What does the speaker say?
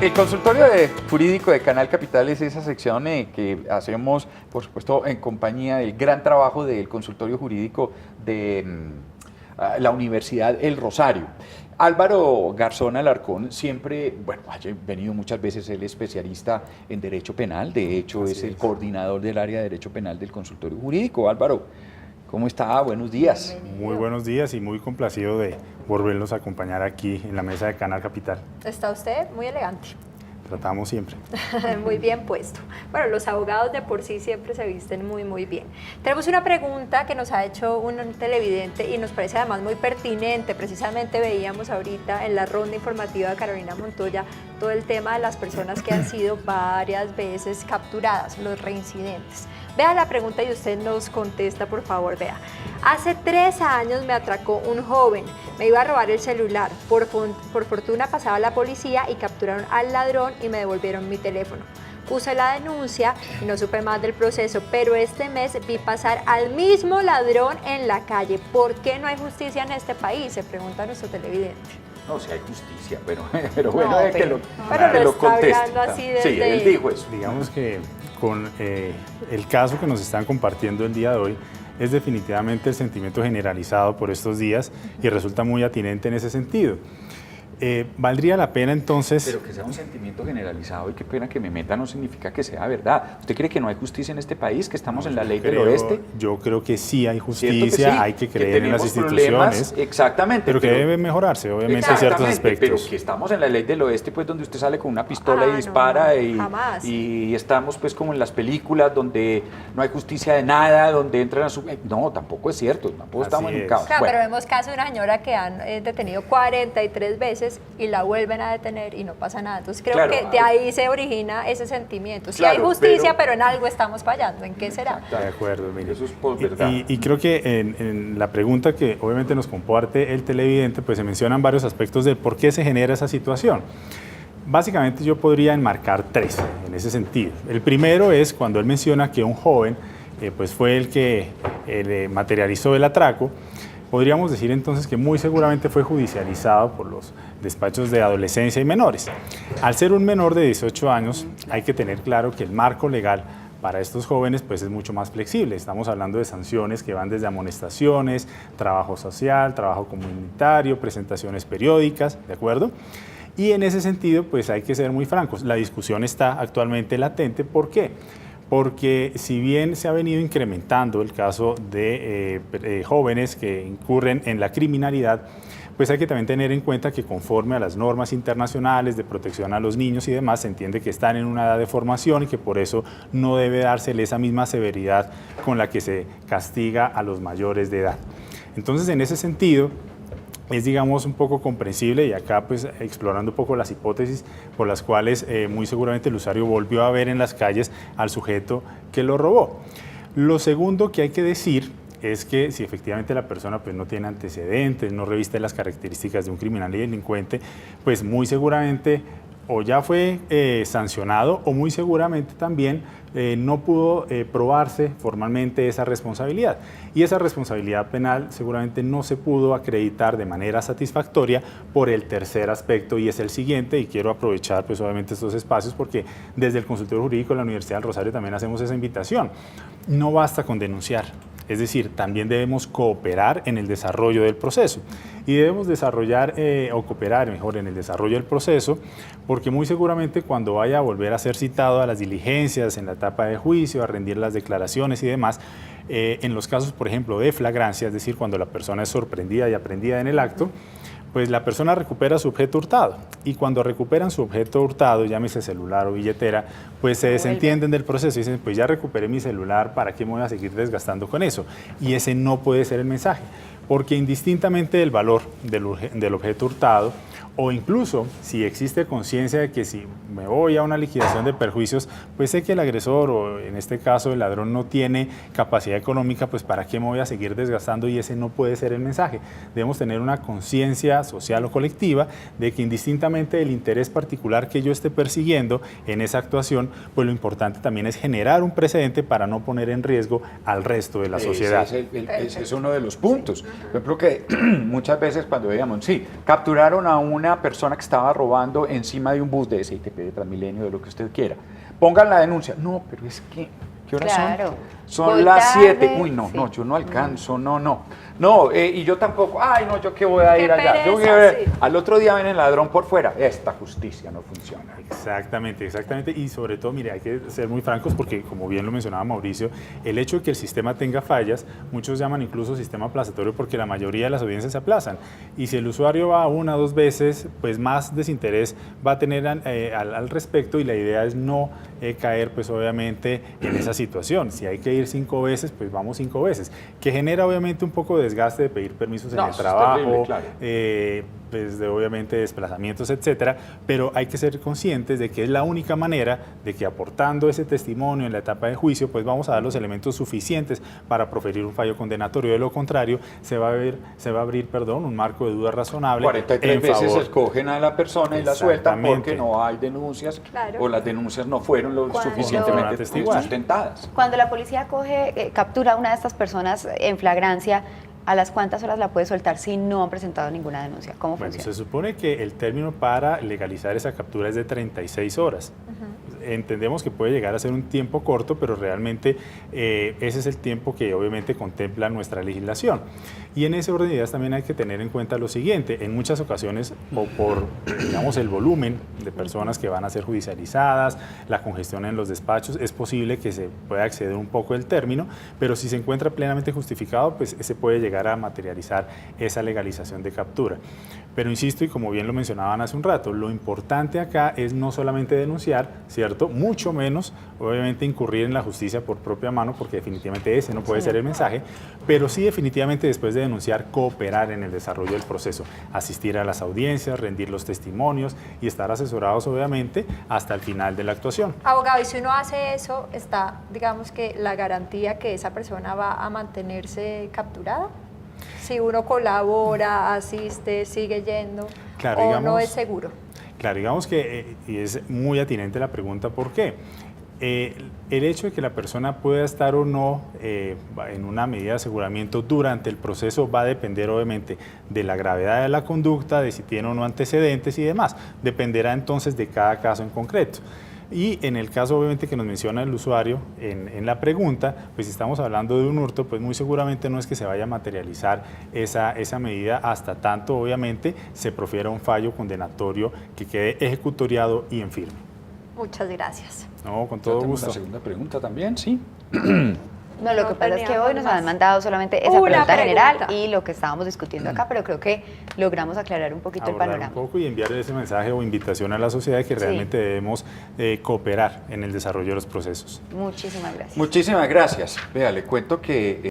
El consultorio jurídico de Canal Capital es esa sección que hacemos, por supuesto, en compañía del gran trabajo del consultorio jurídico de la Universidad El Rosario. Álvaro Garzón Alarcón siempre, bueno, ha venido muchas veces, él es especialista en Derecho Penal, de hecho es el coordinador del área de Derecho Penal del consultorio jurídico. Álvaro, ¿cómo está? Buenos días. Muy buenos días y muy complacido de volverlos a acompañar aquí en la mesa de Canal Capital. Está usted muy elegante. Tratamos siempre. Muy bien puesto. Bueno, los abogados de por sí siempre se visten muy bien. Tenemos una pregunta que nos ha hecho un televidente y nos parece además muy pertinente. Precisamente veíamos ahorita en la ronda informativa de Carolina Montoya todo el tema de las personas que han sido varias veces capturadas, los reincidentes. Vea la pregunta y usted nos contesta, por favor, vea. Hace 3 años me atracó un joven, me iba a robar el celular. Por fortuna pasaba la policía y capturaron al ladrón y me devolvieron mi teléfono. Puse la denuncia y no supe más del proceso, pero este mes vi pasar al mismo ladrón en la calle. ¿Por qué no hay justicia en este país?, se pregunta nuestro televidente. No, si hay justicia, pero bueno, no, que lo está conteste. hablando así desde... Sí, él dijo eso. Digamos que con el caso que nos están compartiendo el día de hoy, es definitivamente el sentimiento generalizado por estos días y resulta muy atinente en ese sentido. Valdría la pena entonces... Pero que sea un sentimiento generalizado y qué pena que me meta no significa que sea verdad. ¿Usted cree que no hay justicia en este país, que estamos en la ley del oeste? Yo creo que sí hay justicia, Sí, hay que creer en las instituciones. Exactamente. Pero que debe mejorarse, obviamente, en ciertos aspectos. Pero que estamos en la ley del oeste, pues donde usted sale con una pistola y dispara y estamos pues como en las películas donde no hay justicia de nada, donde entran a su... No, tampoco es cierto, tampoco estamos en un caos. Claro, bueno. Pero vemos casos de una señora que han detenido 43 veces y la vuelven a detener y no pasa nada. Entonces creo que de ahí se origina ese sentimiento. Sí hay justicia, pero en algo estamos fallando. ¿En qué será? De acuerdo, mire. Eso es por verdad. Y creo que en la pregunta que obviamente nos comparte el televidente, pues se mencionan varios aspectos de por qué se genera esa situación. Básicamente yo podría enmarcar 3 en ese sentido. El primero es cuando él menciona que un joven pues fue el que materializó el atraco. Podríamos decir entonces que muy seguramente fue judicializado por los despachos de adolescencia y menores. Al ser un menor de 18 años, hay que tener claro que el marco legal para estos jóvenes pues es mucho más flexible. Estamos hablando de sanciones que van desde amonestaciones, trabajo social, trabajo comunitario, presentaciones periódicas, ¿de acuerdo? Y en ese sentido pues hay que ser muy francos. La discusión está actualmente latente. ¿Por qué? Porque si bien se ha venido incrementando el caso de jóvenes que incurren en la criminalidad, pues hay que también tener en cuenta que conforme a las normas internacionales de protección a los niños y demás, se entiende que están en una edad de formación y que por eso no debe dársele esa misma severidad con la que se castiga a los mayores de edad. Entonces, en ese sentido, es, digamos, un poco comprensible y acá pues explorando un poco las hipótesis por las cuales muy seguramente el usuario volvió a ver en las calles al sujeto que lo robó. Lo segundo que hay que decir es que si efectivamente la persona pues no tiene antecedentes, no reviste las características de un criminal y delincuente, pues muy seguramente o ya fue sancionado o muy seguramente también no pudo probarse formalmente esa responsabilidad. Y esa responsabilidad penal seguramente no se pudo acreditar de manera satisfactoria por el tercer aspecto y es el siguiente, y quiero aprovechar pues obviamente estos espacios porque desde el consultorio jurídico de la Universidad del Rosario también hacemos esa invitación. No basta con denunciar. Es decir, también debemos cooperar en el desarrollo del proceso y debemos desarrollar o cooperar mejor en el desarrollo del proceso porque muy seguramente cuando vaya a volver a ser citado a las diligencias en la etapa de juicio, a rendir las declaraciones y demás, en los casos, por ejemplo, de flagrancia, es decir, cuando la persona es sorprendida y aprehendida en el acto, pues la persona recupera su objeto hurtado y cuando recuperan su objeto hurtado, llámese celular o billetera, pues se desentienden del proceso y dicen, pues ya recuperé mi celular, ¿para qué me voy a seguir desgastando con eso? Y ese no puede ser el mensaje, porque indistintamente del valor del objeto hurtado, o incluso si existe conciencia de que si me voy a una liquidación de perjuicios, pues sé que el agresor o en este caso el ladrón no tiene capacidad económica, pues para qué me voy a seguir desgastando y ese no puede ser el mensaje. Debemos tener una conciencia social o colectiva de que indistintamente del interés particular que yo esté persiguiendo en esa actuación, pues lo importante también es generar un precedente para no poner en riesgo al resto de la sociedad. Ese es uno de los puntos. Yo creo que muchas veces cuando veíamos, sí, capturaron a un una persona que estaba robando encima de un bus de SITP, de Transmilenio, de lo que usted quiera. Pongan la denuncia. No, pero es que, ¿qué horas Claro. son? Voy Son las tarde, 7. Uy, no, sí. no, yo no alcanzo, no, y yo tampoco, ay, no, yo qué voy a Qué ir allá. Yo pereza, sí. Al otro día ven el ladrón por fuera. Esta justicia no funciona. Exactamente, exactamente. Y sobre todo, mire, hay que ser muy francos porque, como bien lo mencionaba Mauricio, el hecho de que el sistema tenga fallas, muchos llaman incluso sistema aplazatorio porque la mayoría de las audiencias se aplazan. Y si el usuario va 1 o 2 veces, pues más desinterés va a tener al respecto, y la idea es no caer, pues obviamente, en esa situación. Si hay que ir 5 veces, pues vamos 5 veces, que genera obviamente un poco de desgaste de pedir permisos en No, el eso es trabajo, terrible, claro. pues de obviamente desplazamientos, etcétera, pero hay que ser conscientes de que es la única manera de que, aportando ese testimonio en la etapa de juicio, pues vamos a dar los elementos suficientes para proferir un fallo condenatorio. De lo contrario, se va a abrir un marco de duda razonable. 43 en veces favor. escogen a la persona y la sueltan porque Exactamente. no hay denuncias, Claro. o las denuncias no fueron lo Cuando- suficientemente atestiguar. sustentadas. Cuando la policía captura a una de estas personas en flagrancia, ¿a las cuántas horas la puede soltar si no han presentado ninguna denuncia? ¿Cómo Bueno, funciona? se supone que el término para legalizar esa captura es de 36 horas. Entendemos que puede llegar a ser un tiempo corto, pero realmente ese es el tiempo que obviamente contempla nuestra legislación. Y en ese orden de ideas también hay que tener en cuenta lo siguiente: en muchas ocasiones, o por digamos el volumen de personas que van a ser judicializadas, la congestión en los despachos, es posible que se pueda exceder un poco el término, pero si se encuentra plenamente justificado, pues se puede llegar a materializar esa legalización de captura. Pero insisto, y como bien lo mencionaban hace un rato, lo importante acá es no solamente denunciar, ¿cierto? Mucho menos, obviamente, incurrir en la justicia por propia mano, porque definitivamente ese no puede ser el mensaje, pero sí definitivamente, después de denunciar, cooperar en el desarrollo del proceso, asistir a las audiencias, rendir los testimonios y estar asesorados, obviamente, hasta el final de la actuación. Abogado, y si uno hace eso, está, digamos que la garantía que esa persona va a mantenerse capturada. Si uno colabora, asiste, sigue yendo, Claro, o digamos, no es seguro. Claro, digamos que y es muy atinente la pregunta, ¿por qué? El hecho de que la persona pueda estar o no en una medida de aseguramiento durante el proceso va a depender obviamente de la gravedad de la conducta, de si tiene o no antecedentes y demás. Dependerá entonces de cada caso en concreto. Y en el caso obviamente que nos menciona el usuario en la pregunta, pues si estamos hablando de un hurto, pues muy seguramente no es que se vaya a materializar esa medida hasta tanto obviamente se profiera un fallo condenatorio que quede ejecutoriado y en firme. Muchas gracias. No, con Yo todo tengo gusto. una segunda pregunta también, sí. No, lo que pasa es que teníamos hoy nos más. han mandado solamente esa Una pregunta general pregunta. y lo que estábamos discutiendo acá, pero creo que logramos aclarar un poquito el Abordar un panorama. poco y enviar ese mensaje o invitación a la sociedad de que Sí. realmente debemos cooperar en el desarrollo de los procesos. Muchísimas gracias. Muchísimas gracias. Vea, le cuento que